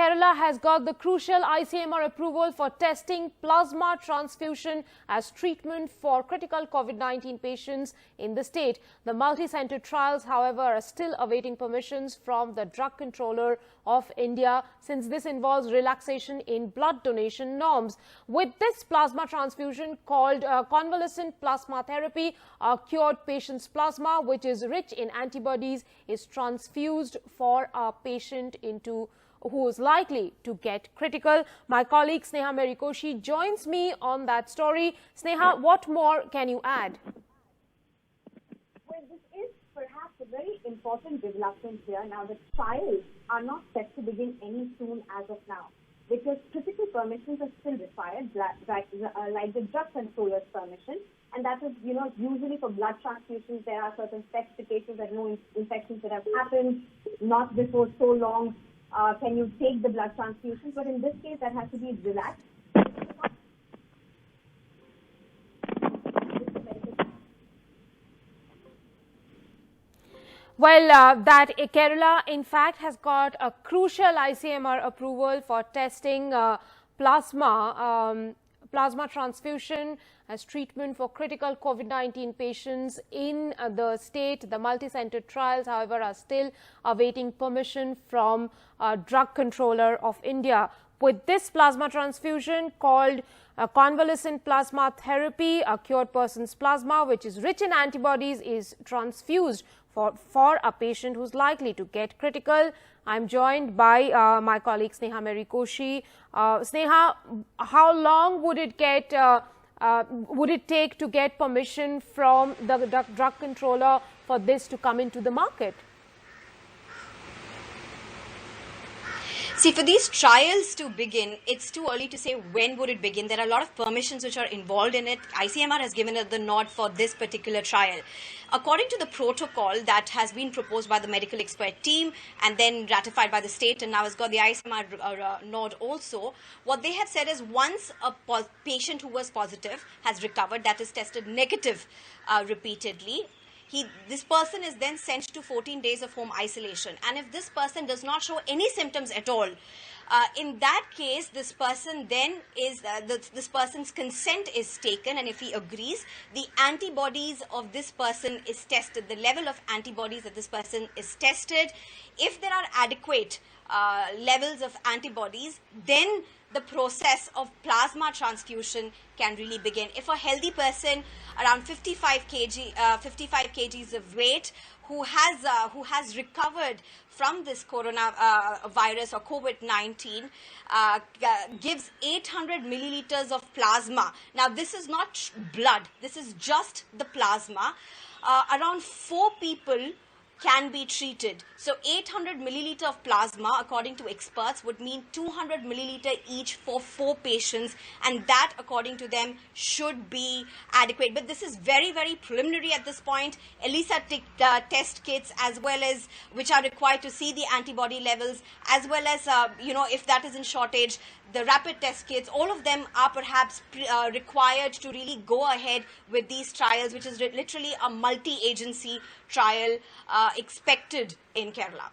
Kerala has got the crucial ICMR approval for testing plasma transfusion as treatment for critical COVID-19 patients in the state. The multi-center trials, however, are still awaiting permissions from the Drug Controller of India, since this involves relaxation in blood donation norms. With this plasma transfusion called Convalescent Plasma Therapy, a cured patient's plasma, which is rich in antibodies, is transfused for a patient who is likely to get critical. My colleague Sneha Merikoshi joins me on that story. Sneha, what more can you add? Well, this is perhaps a very important development here. Now, the trials are not set to begin any soon as of now, because critical permissions are still required, like the drug controller's permission. And that is, usually for blood transfusions, there are certain specifications that no infections that have happened, not before so long. Can you take the blood transfusions? But in this case, that has to be relaxed. Well, that Kerala, in fact, has got a crucial ICMR approval for testing plasma transfusion as treatment for critical COVID-19 patients in the state. The multi-center trials, however, are still awaiting permission from Drug Controller of India. With this plasma transfusion called Convalescent Plasma Therapy, a cured person's plasma, which is rich in antibodies, is transfused for a patient who's likely to get critical. I'm joined by my colleague Sneha Merikoshi. Sneha, how long would it take to get permission from the drug controller for this to come into the market? See, for these trials to begin, it's too early to say when would it begin. There are a lot of permissions which are involved in it. ICMR has given it the nod for this particular trial. According to the protocol that has been proposed by the medical expert team and then ratified by the state and now has got the ICMR nod also, what they have said is once a patient who was positive has recovered, that is tested negative repeatedly, this person is then sent to 14 days of home isolation. And if this person does not show any symptoms at all, in that case, this person then is, this person's consent is taken, and if he agrees, the antibodies of this person is tested. The level of antibodies of this person is tested. If there are adequate levels of antibodies, then the process of plasma transfusion can really begin. If a healthy person around 55 kgs of weight who has recovered from this coronavirus or COVID-19 gives 800 milliliters of plasma. Now, this is not blood. This is just the plasma. Around 4 people can be treated. So 800 milliliter of plasma, according to experts, would mean 200 milliliter each for 4 patients, and that, according to them, should be adequate. But this is very, very preliminary at this point. ELISA test kits, as well as which are required to see the antibody levels, as well as if that is in shortage, the rapid test kits, all of them are perhaps required to really go ahead with these trials, which is literally a multi-agency trial expected in Kerala.